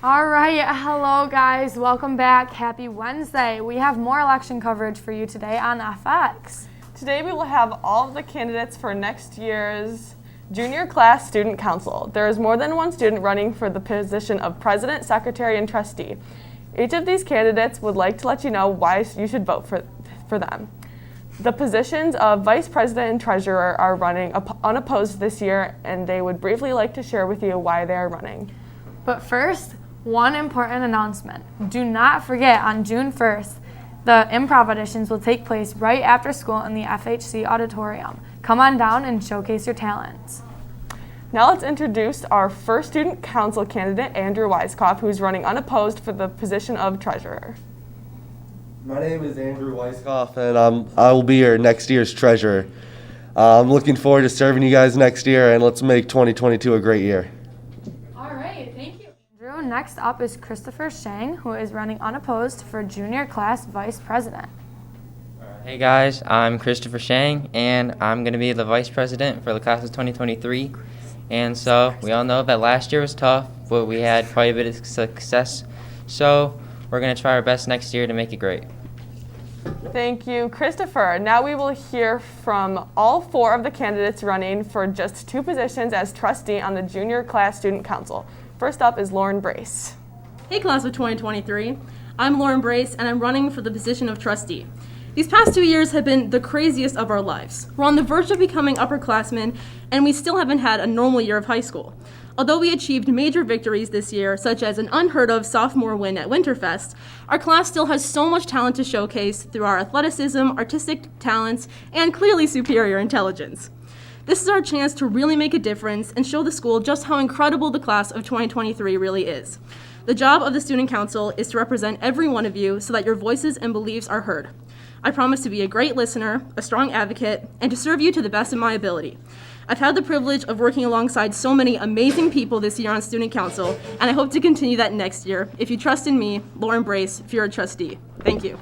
All right, hello guys, welcome back. Happy Wednesday. We have more election coverage for you today on FX. Today we will have all of the candidates for next year's Junior Class Student Council. There is more than one student running for the position of president, secretary, and trustee. Each of these candidates would like to let you know why you should vote for them. The positions of vice president and treasurer are running unopposed this year, and they would briefly like to share with you why they are running. But first, one important announcement. Do not forget, on June 1st, the improv auditions will take place right after school in the FHC auditorium. Come on down and showcase your talents. Now let's introduce our first student council candidate, Andrew Weiskopf, who's running unopposed for the position of treasurer. My name is Andrew Weiskopf, and I will be your next year's treasurer. I'm looking forward to serving you guys next year, and let's make 2022 a great year. Next up is Christopher Shang, who is running unopposed for junior class vice president. Hey guys, I'm Christopher Shang, and I'm going to be the vice president for the class of 2023. And so we all know that last year was tough, but we had quite a bit of success. So we're going to try our best next year to make it great. Thank you, Christopher. Now we will hear from all four of the candidates running for just two positions as trustee on the junior class student council. First up is Lauren Brace. Hey class of 2023, I'm Lauren Brace and I'm running for the position of trustee. These past 2 years have been the craziest of our lives. We're on the verge of becoming upperclassmen and we still haven't had a normal year of high school. Although we achieved major victories this year, such as an unheard of sophomore win at Winterfest, our class still has so much talent to showcase through our athleticism, artistic talents, and clearly superior intelligence. This is our chance to really make a difference and show the school just how incredible the class of 2023 really is. The job of the Student Council is to represent every one of you so that your voices and beliefs are heard. I promise to be a great listener, a strong advocate, and to serve you to the best of my ability. I've had the privilege of working alongside so many amazing people this year on Student Council, and I hope to continue that next year. If you trust in me, Lauren Brace, if you're a trustee. Thank you.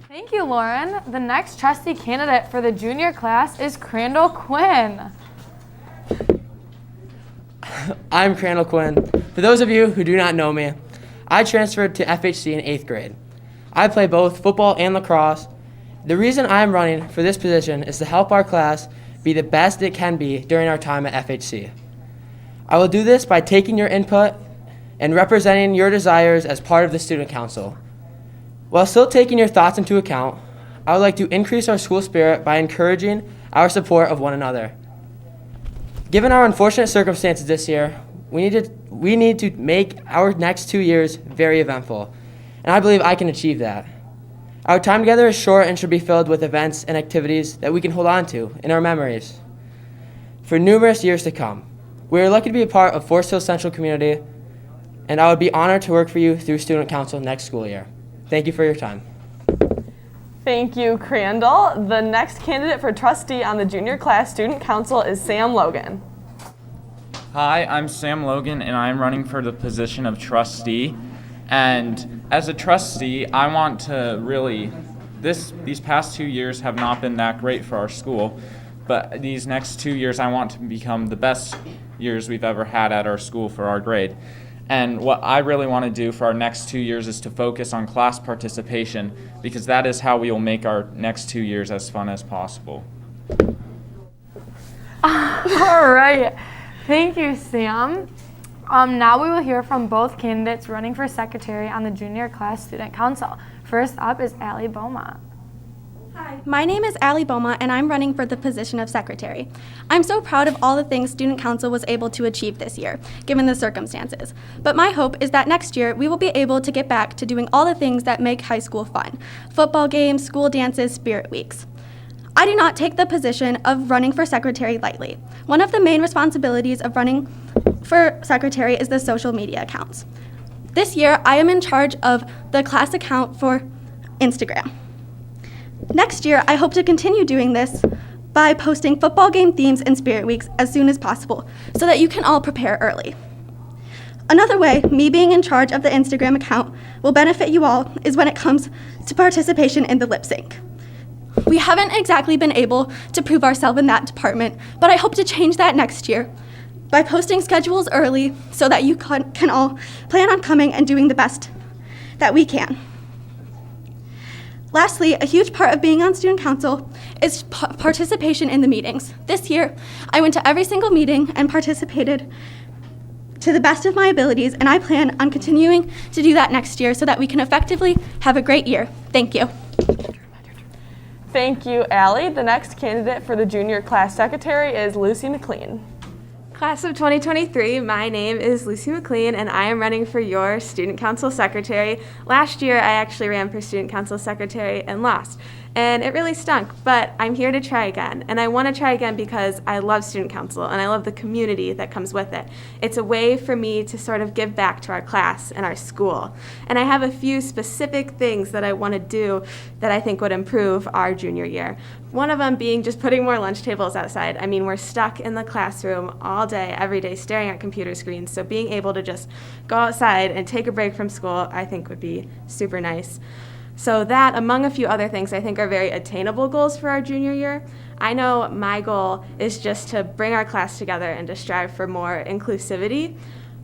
Thank you, Lauren. The next trustee candidate for the junior class is Crandall Quinn. I'm Crandall Quinn. For those of you who do not know me, I transferred to FHC in 8th grade. I play both football and lacrosse. The reason I'm running for this position is to help our class be the best it can be during our time at FHC. I will do this by taking your input and representing your desires as part of the Student Council. While still taking your thoughts into account, I would like to increase our school spirit by encouraging our support of one another. Given our unfortunate circumstances this year, we need to make our next 2 years very eventful, and I believe I can achieve that. Our time together is short and should be filled with events and activities that we can hold on to in our memories for numerous years to come. We are lucky to be a part of Forest Hill Central Community, and I would be honored to work for you through Student Council next school year. Thank you for your time. Thank you, Crandall. The next candidate for trustee on the junior class student council is Sam Logan. Hi, I'm Sam Logan, and I'm running for the position of trustee. And as a trustee, I want to really, these past 2 years have not been that great for our school, but these next 2 years I want to become the best years we've ever had at our school for our grade. And what I really want to do for our next 2 years is to focus on class participation, because that is how we will make our next 2 years as fun as possible. All right. Thank you, Sam. Now we will hear from both candidates running for secretary on the junior class student council. First up is Allie Beaumont. Hi, my name is Allie Beaumont and I'm running for the position of secretary. I'm so proud of all the things Student Council was able to achieve this year, given the circumstances. But my hope is that next year we will be able to get back to doing all the things that make high school fun: football games, school dances, spirit weeks. I do not take the position of running for secretary lightly. One of the main responsibilities of running for secretary is the social media accounts. This year, I am in charge of the class account for Instagram. Next year, I hope to continue doing this by posting football game themes and spirit weeks as soon as possible so that you can all prepare early. Another way me being in charge of the Instagram account will benefit you all is when it comes to participation in the lip sync. We haven't exactly been able to prove ourselves in that department, but I hope to change that next year. by posting schedules early so that you can all plan on coming and doing the best that we can. Lastly, a huge part of being on student council is participation in the meetings. This year, I went to every single meeting and participated to the best of my abilities, and I plan on continuing to do that next year so that we can effectively have a great year. Thank you. Thank you, Allie. The next candidate for the junior class secretary is Lucy McLean. Class of 2023, my name is Lucy McLean, and I am running for your student council secretary. Last year, I actually ran for student council secretary and lost, and it really stunk, but I'm here to try again, and I want to try again because I love student council, and I love the community that comes with it. It's a way for me to sort of give back to our class and our school, and I have a few specific things that I want to do that I think would improve our junior year. One of them being just putting more lunch tables outside. I mean, we're stuck in the classroom all day, every day, staring at computer screens. So being able to just go outside and take a break from school, I think would be super nice. So that, among a few other things, I think are very attainable goals for our junior year. I know my goal is just to bring our class together and to strive for more inclusivity.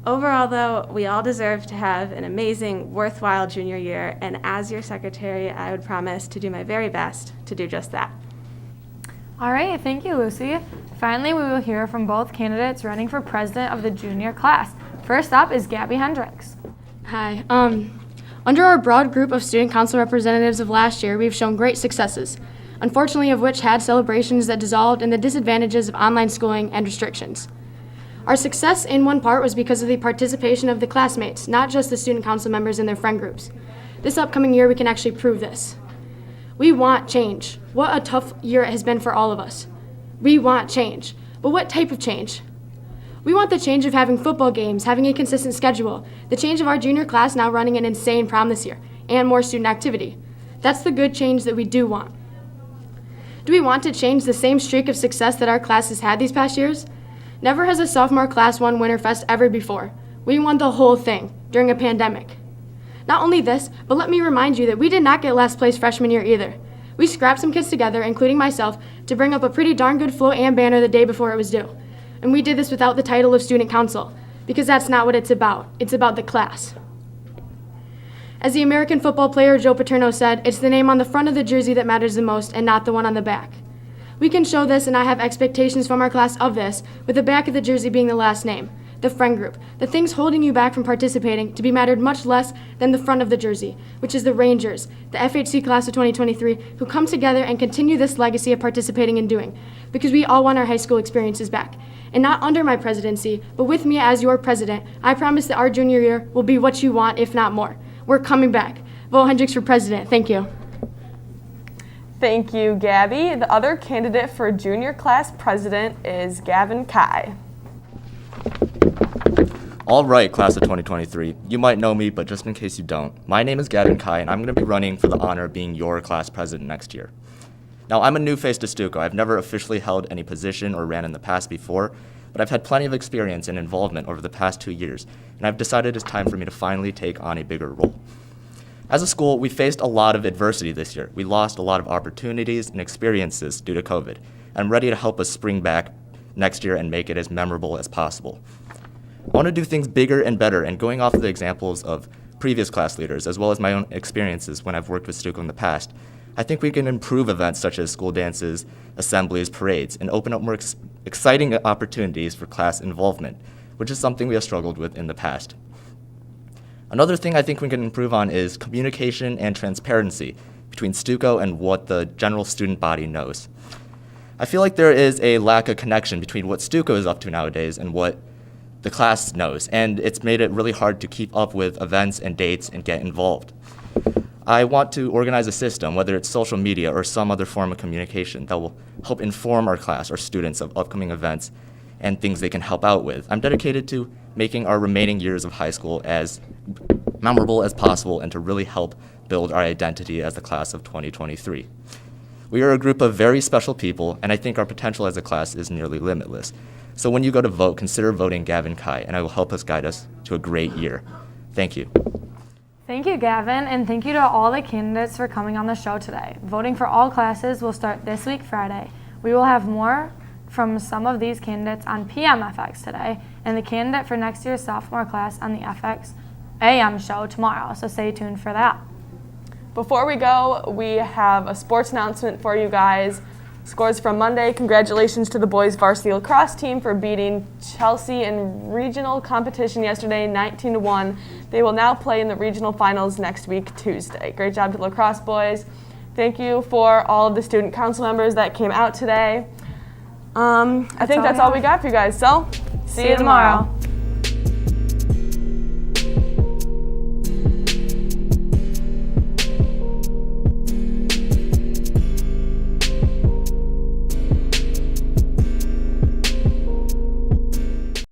Overall, though, we all deserve to have an amazing, worthwhile junior year. And as your secretary, I would promise to do my very best to do just that. All right, thank you, Lucy. Finally, we will hear from both candidates running for president of the junior class. First up is Gabby Hendricks. Hi. Under our broad group of student council representatives of last year, we've shown great successes, unfortunately of which had celebrations that dissolved in the disadvantages of online schooling and restrictions. Our success in one part was because of the participation of the classmates, not just the student council members and their friend groups. This upcoming year, we can actually prove this. We want change. What a tough year it has been for all of us. We want change. But what type of change? We want the change of having football games, having a consistent schedule, the change of our junior class now running an insane prom this year, and more student activity. That's the good change that we do want. Do we want to change the same streak of success that our class has had these past years? Never has a sophomore class won Winterfest ever before. We won the whole thing during a pandemic. Not only this, but let me remind you that we did not get last place freshman year either. We scrapped some kids together, including myself, to bring up a pretty darn good float and banner the day before it was due. And we did this without the title of student council, because that's not what it's about. It's about the class. As the American football player Joe Paterno said, it's the name on the front of the jersey that matters the most and not the one on the back. We can show this, and I have expectations from our class of this, with the back of the jersey being the last name, the friend group, the things holding you back from participating to be mattered much less than the front of the jersey, which is the Rangers, the FHC class of 2023, who come together and continue this legacy of participating and doing, because we all want our high school experiences back. And not under my presidency, but with me as your president, I promise that our junior year will be what you want, if not more. We're coming back. Vote Hendricks for president. Thank you. Thank you, Gabby. The other candidate for junior class president is Gavin Kai. All right, class of 2023. You might know me, but just in case you don't, my name is Gavin Kai, and I'm going to be running for the honor of being your class president next year. Now, I'm a new face to Stuco. I've never officially held any position or ran in the past before, but I've had plenty of experience and involvement over the past 2 years, and I've decided it's time for me to finally take on a bigger role. As a school, we faced a lot of adversity this year. We lost a lot of opportunities and experiences due to COVID. I'm ready to help us spring back next year and make it as memorable as possible. I want to do things bigger and better, and going off of the examples of previous class leaders, as well as my own experiences when I've worked with Stuco in the past, I think we can improve events such as school dances, assemblies, parades, and open up more exciting opportunities for class involvement, which is something we have struggled with in the past. Another thing I think we can improve on is communication and transparency between Stuco and what the general student body knows. I feel like there is a lack of connection between what Stuco is up to nowadays and what the class knows, and it's made it really hard to keep up with events and dates and get involved. I want to organize a system, whether it's social media or some other form of communication, that will help inform our class, our students, of upcoming events and things they can help out with. I'm dedicated to making our remaining years of high school as memorable as possible and to really help build our identity as the class of 2023. We are a group of very special people, and I think our potential as a class is nearly limitless. So when you go to vote, consider voting Gavin Kai, and I will help us guide us to a great year. Thank you. Thank you, Gavin, and thank you to all the candidates for coming on the show today. Voting for all classes will start this week, Friday. We will have more from some of these candidates on PMFX today, and the candidate for next year's sophomore class on the FX AM show tomorrow, so stay tuned for that. Before we go, we have a sports announcement for you guys. Scores from Monday. Congratulations to the boys varsity lacrosse team for beating Chelsea in regional competition yesterday, 19-1. They will now play in the regional finals next week, Tuesday. Great job to the lacrosse boys. Thank you for all of the student council members that came out today. I think that's all we got for you guys. So, see you tomorrow.